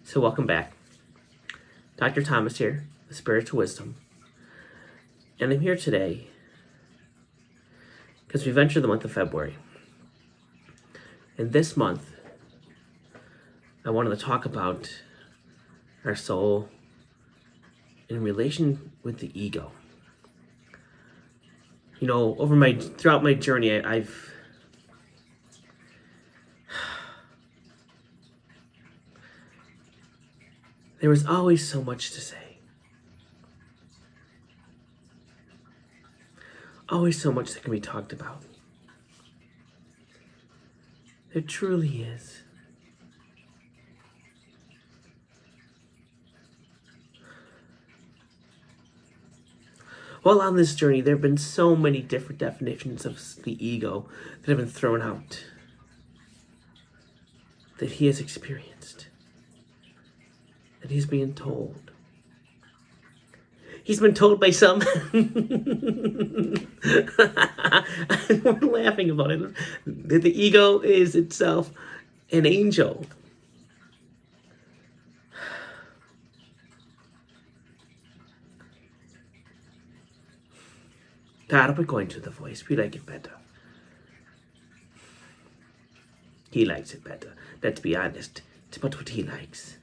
So welcome back. Dr. Thomas here, the Spiritual Wisdom. And I'm here today because we've entered the month of February. And this month, I wanted to talk about our soul in relation with the ego. You know, throughout my journey, I've there was always so much to say. Always so much that can be talked about. There truly is. While on this journey, there have been so many different definitions of the ego that have been thrown out, that he has experienced, that he's being told. He's been told by some. We're laughing about it. That the ego is itself an angel. God, we're going to the voice. We like it better. He likes it better. Let's be honest. It's about what he likes.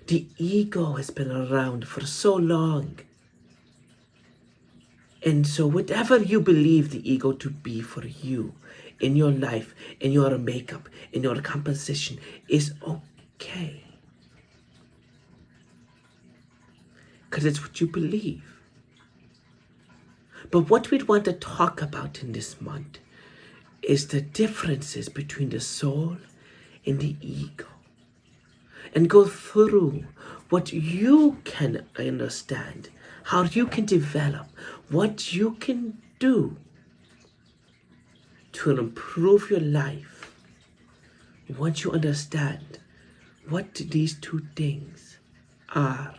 The ego has been around for so long. And so whatever you believe the ego to be for you, in your life, in your makeup, in your composition, is okay. Because it's what you believe. But what we'd want to talk about in this month is the differences between the soul and the ego. And go through what you can understand, how you can develop, what you can do to improve your life once you understand what these two things are.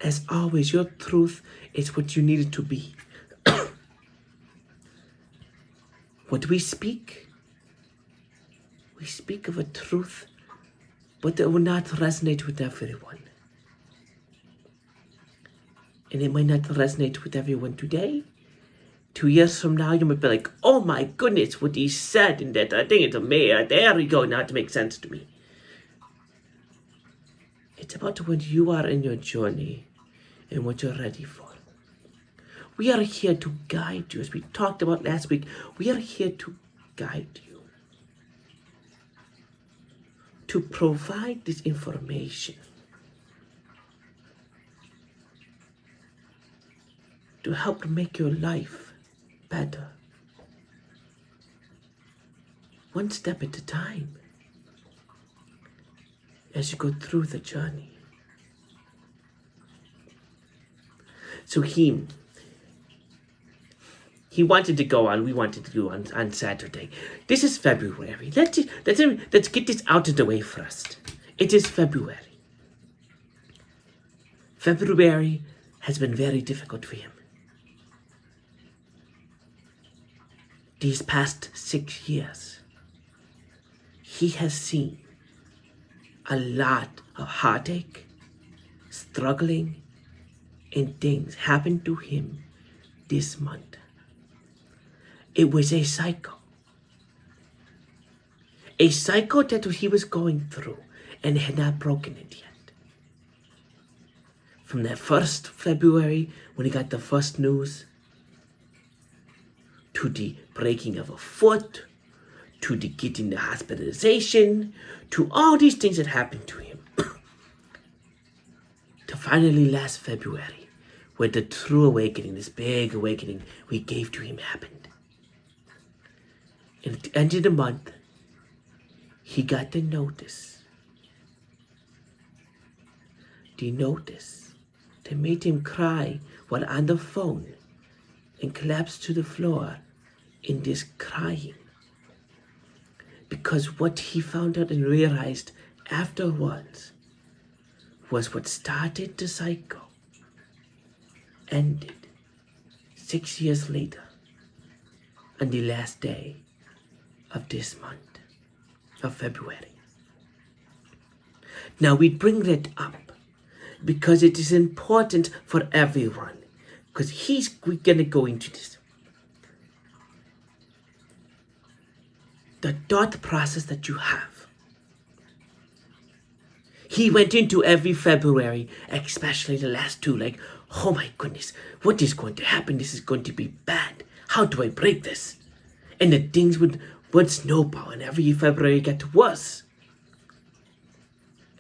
As always, your truth is what you need it to be. What we speak of a truth, but it will not resonate with everyone. And it might not resonate with everyone today. 2 years from now, you might be like, oh my goodness, what he said, and that I think it's amazing. There we go, now it makes sense to me. It's about when you are in your journey and what you're ready for. We are here to guide you. As we talked about last week, we are here to guide you. To provide this information. To help make your life better. One step at a time. As you go through the journey. So he wanted to go on. We wanted to do on Saturday. This is February. Let's get this out of the way first. It is February. February has been very difficult for him. These past 6 years, he has seen a lot of heartache, struggling, and things happen to him this month. It was a cycle. A cycle that he was going through and had not broken it yet. From that first February, when he got the first news, to the breaking of a foot, to the getting the hospitalization, to all these things that happened to him. To finally last February, where the true awakening, this big awakening we gave to him happened. And at the end of the month, he got the notice. The notice that made him cry while on the phone and collapse to the floor in this crying. Because what he found out and realized afterwards was what started the cycle ended 6 years later on the last day of this month of February. Now we bring that up because it is important for everyone, because we're going to go into this. The thought process that you have. He went into every February, especially the last two, like, oh my goodness, what is going to happen? This is going to be bad. How do I break this? And the things would snowball, and every February get worse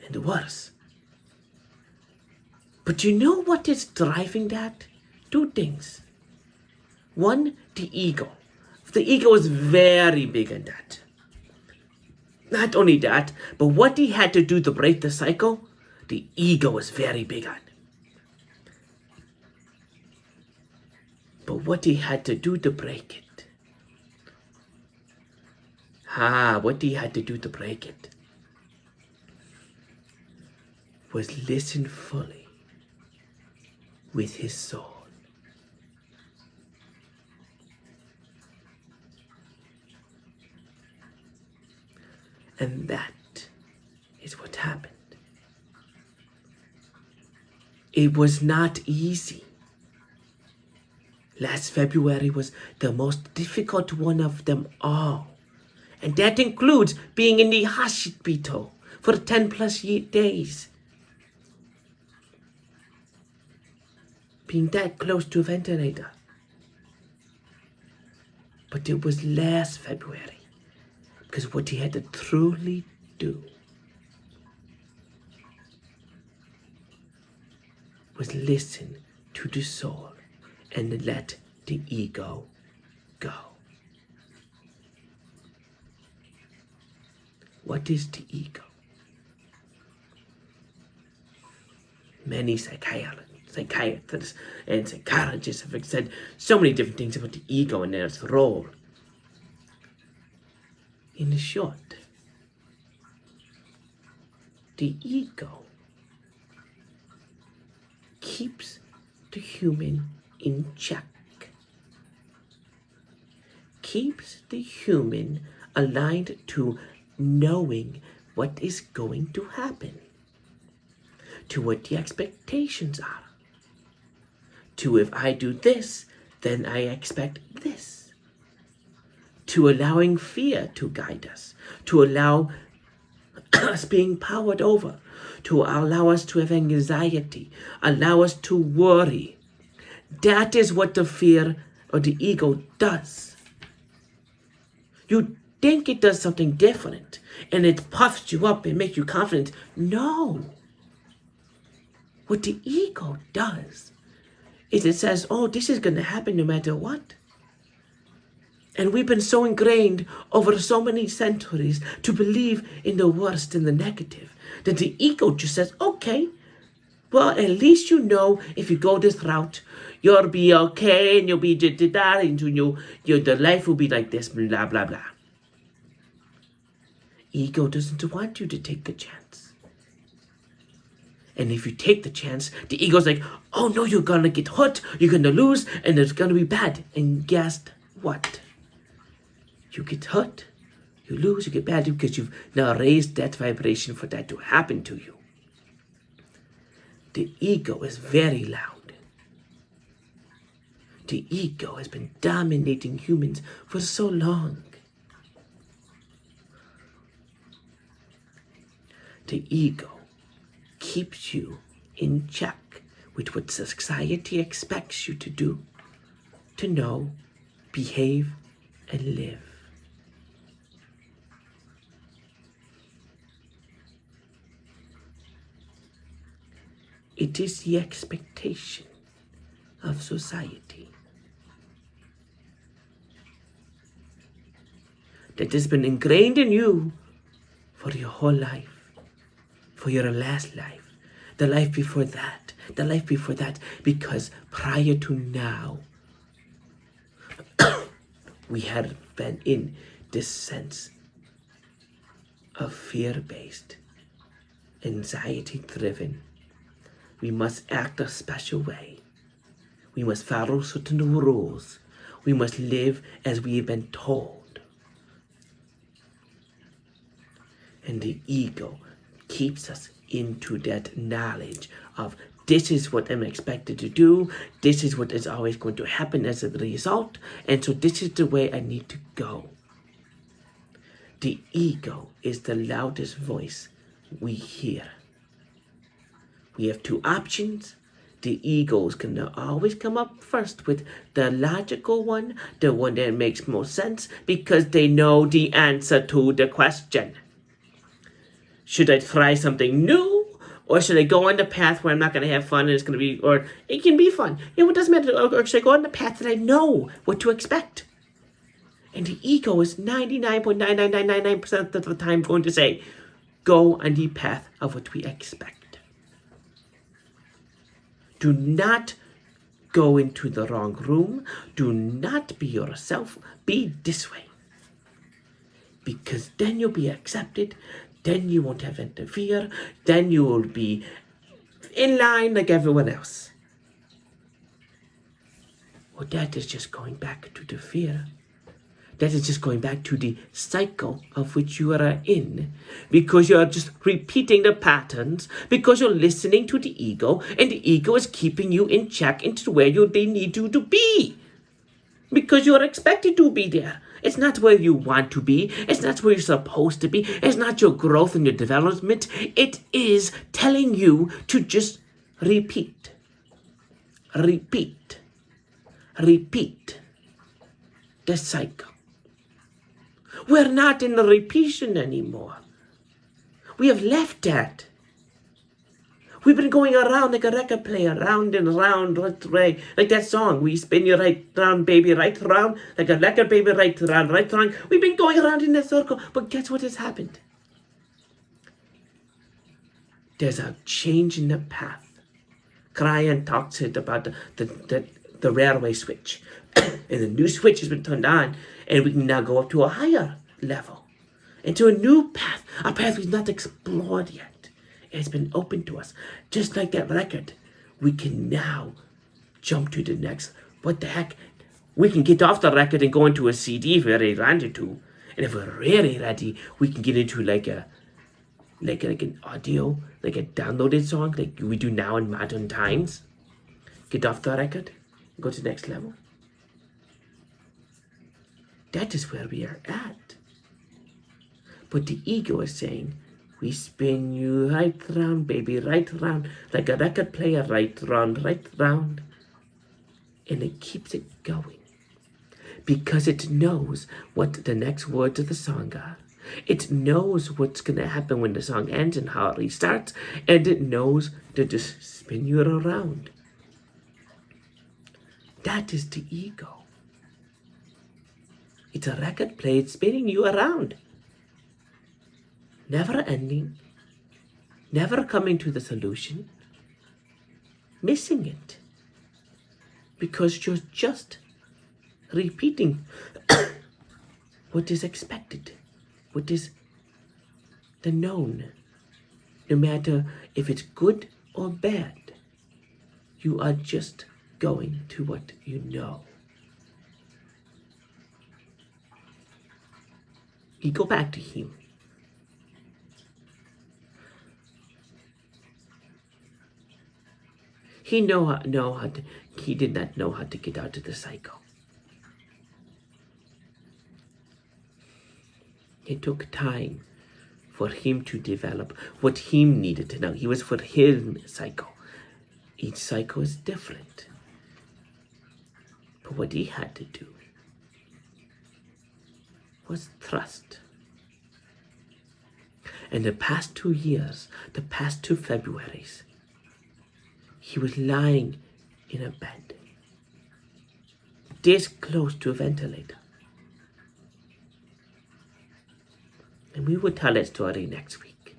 and worse. But you know what is driving that? Two things. One, the ego. The ego is very big in that. Not only that, but what he had to do to break the cycle, the ego was very big on. But what he had to do to break it. What he had to do to break it was listen fully with his soul. And that is what happened. It was not easy. Last February was the most difficult one of them all. And that includes being in the hospital for 10 plus days. Being that close to a ventilator. But it was last February. Because what he had to truly do was listen to the soul and let the ego go. What is the ego? Many psychiatrists and psychologists have said so many different things about the ego and its role. In short, the ego keeps the human in check, keeps the human aligned to knowing what is going to happen, to what the expectations are, to if I do this, then I expect this, to allowing fear to guide us, to allow us being powered over, to allow us to have anxiety, allow us to worry. That is what the fear or the ego does. You think it does something different and it puffs you up and makes you confident. No. What the ego does is it says, oh, this is going to happen no matter what. And we've been so ingrained over so many centuries to believe in the worst and the negative that the ego just says, okay, well, at least you know if you go this route, you'll be okay and you'll be da-da-da and the life will be like this, blah, blah, blah. Ego doesn't want you to take the chance. And if you take the chance, the ego's like, oh no, you're gonna get hurt, you're gonna lose, and it's gonna be bad. And guess what? You get hurt, you lose, you get bad because you've now raised that vibration for that to happen to you. The ego is very loud. The ego has been dominating humans for so long. The ego keeps you in check with what society expects you to do, to know, behave, and live. It is the expectation of society that has been ingrained in you for your whole life, for your last life, the life before that, the life before that, because prior to now, we had been in this sense of fear-based, anxiety-driven. We must act a special way. We must follow certain rules. We must live as we have been told. And the ego keeps us into that knowledge of this is what I'm expected to do, this is what is always going to happen as a result, and so this is the way I need to go. The ego is the loudest voice we hear. We have two options. The ego is going to always come up first with the logical one, the one that makes most sense, because they know the answer to the question. Should I try something new? Or should I go on the path where I'm not going to have fun and it's going to be, or it can be fun. It doesn't matter. Or should I go on the path that I know what to expect? And the ego is 99.99999% of the time going to say, go on the path of what we expect. Do not go into the wrong room. Do not be yourself. Be this way. Because then you'll be accepted. Then you won't have interfere. Then you will be in line like everyone else. Well, that is just going back to the fear. That is just going back to the cycle of which you are in, because you are just repeating the patterns, because you're listening to the ego, and the ego is keeping you in check into where they need you to be, because you are expected to be there. It's not where you want to be. It's not where you're supposed to be. It's not your growth and your development. It is telling you to just repeat, repeat, repeat the cycle. We're not in the repetition anymore. We have left that. We've been going around like a record player, round and round, right, like that song. We spin you right round, baby, right round, like a record, baby, right round, right round. We've been going around in that circle, but guess what has happened? There's a change in the path. Brian talks it about the railway switch. And the new switch has been turned on, and we can now go up to a higher level, into a new path, a path we've not explored yet. It's been open to us. Just like that record, we can now jump to the next. What the heck? We can get off the record and go into a CD if we really wanted to. And if we're really ready, we can get into like an audio, like a downloaded song, like we do now in modern times. Get off the record, go to the next level. That is where we are at. But the ego is saying, we spin you right round, baby, right round, like a record player, right round, right round. And it keeps it going. Because it knows what the next words of the song are. It knows what's going to happen when the song ends and how it restarts. And it knows to just spin you around. That is the ego. It's a record player spinning you around. Never ending. Never coming to the solution. Missing it. Because you're just repeating what is expected. What is the known. No matter if it's good or bad. You are just going to what you know. You go back to him. He did not know how to get out of the cycle. It took time for him to develop what he needed to know. He was for his cycle. Each cycle is different. But what he had to do was trust. And the past 2 years, the past 2 Februaries, he was lying in a bed, this close to a ventilator. And we will tell that story next week,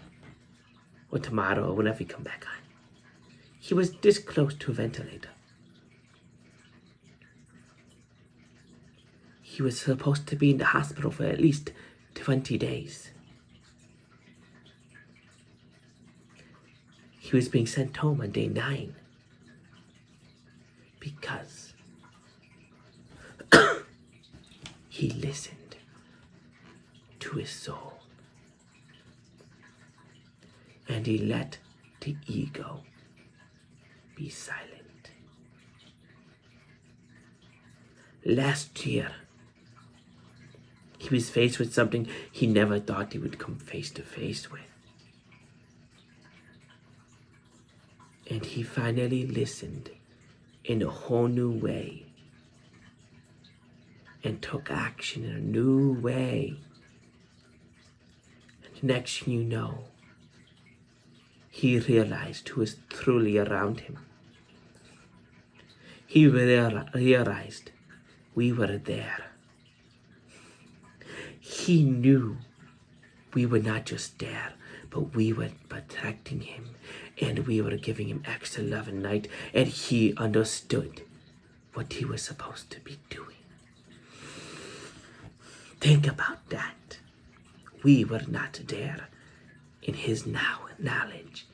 or tomorrow, or whenever we come back on. He was this close to a ventilator. He was supposed to be in the hospital for at least 20 days. He was being sent home on day 9 because he listened to his soul. and he let the ego be silent. Last year, he was faced with something he never thought he would come face to face with. And he finally listened in a whole new way and took action in a new way. And next thing you know, he realized who was truly around him. He realized we were there. He knew we were not just there, but we were protecting him, and we were giving him extra love and light, and he understood what he was supposed to be doing. Think about that. We were not there in his knowledge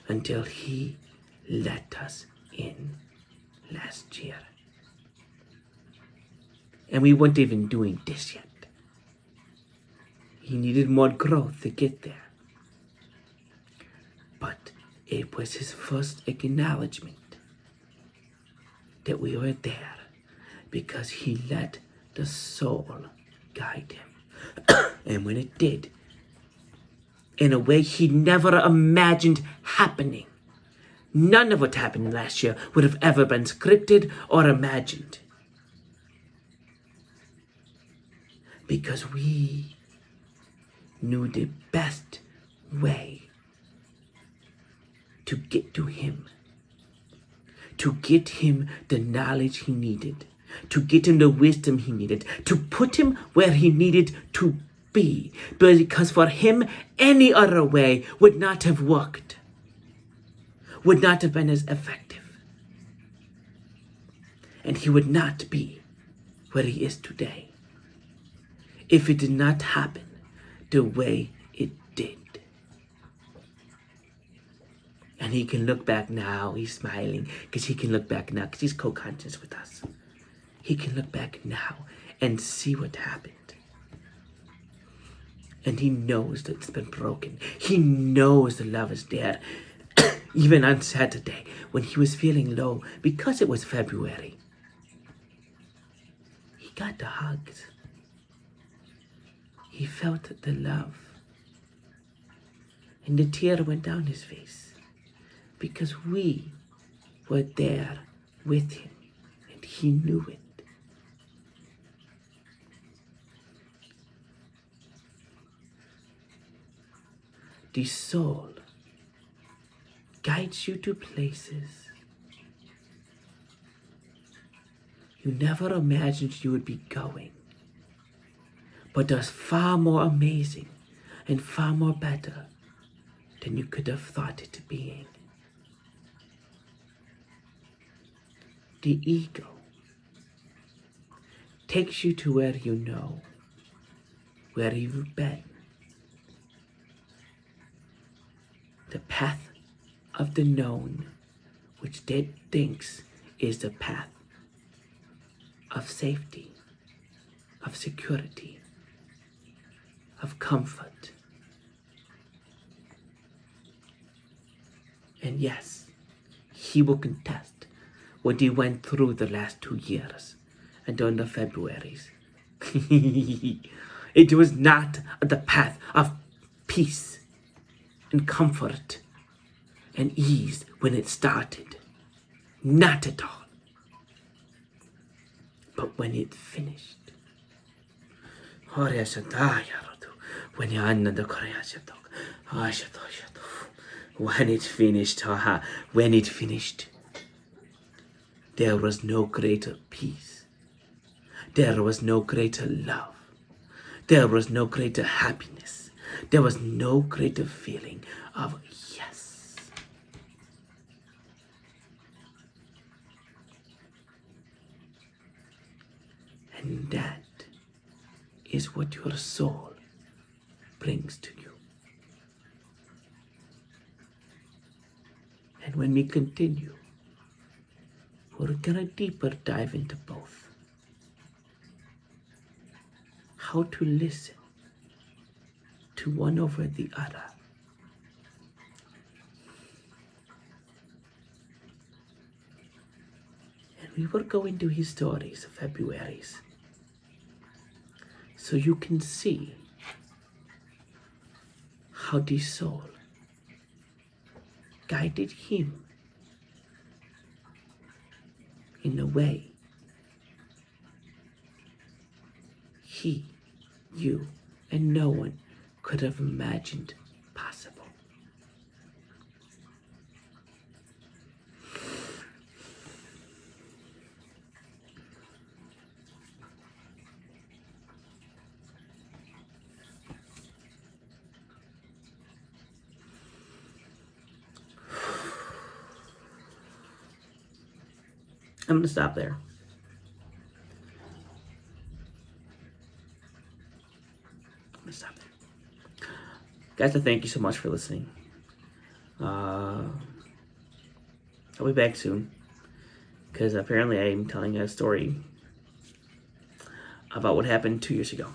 until he let us in last year. And we weren't even doing this yet. He needed more growth to get there. But it was his first acknowledgement that we were there because he let the soul guide him. And when it did, in a way he never imagined happening, none of what happened last year would have ever been scripted or imagined. Because we knew the best way to get to him, to get him the knowledge he needed, to get him the wisdom he needed, to put him where he needed to be. Because for him, any other way would not have worked, would not have been as effective. And he would not be where he is today if it did not happen the way it did. And he can look back now, he's smiling, because he can look back now, because he's co-conscious with us. He can look back now and see what happened. And he knows that it's been broken. He knows the love is there. Even on Saturday, when he was feeling low, because it was February, he got the hugs. He felt the love. And the tear went down his face. Because we were there with him. And he knew it. The soul guides you to places you never imagined you would be going, but are far more amazing and far more better than you could have thought it being. The ego takes you to where you know, where you've been. The path of the known, which it thinks is the path of safety, of security, of comfort. And yes, he will contest what he went through the last 2 years and during the Februaries. It was not the path of peace and comfort and ease when it started. Not at all. But when it finished, when it finished, there was no greater peace. There was no greater love. There was no greater happiness. There was no greater feeling of yes. And that is what your soul brings to you. And when we continue, we're gonna deeper dive into both. How to listen to one over the other. We will go into his stories of February's so you can see how the soul guided him in a way he, you, and no one could have imagined possible. I'm going to stop there. Guys, I thank you so much for listening. I'll be back soon because apparently I'm telling a story about what happened 2 years ago.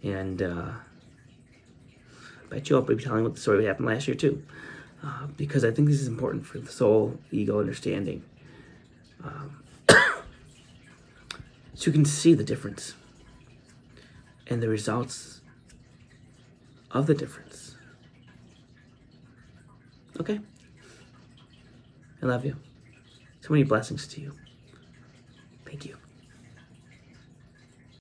And I bet you I'll be telling what the story that happened last year too. Because I think this is important for the soul, ego understanding. So you can see the difference and the results of the difference. Okay? I love you. So many blessings to you. Thank you.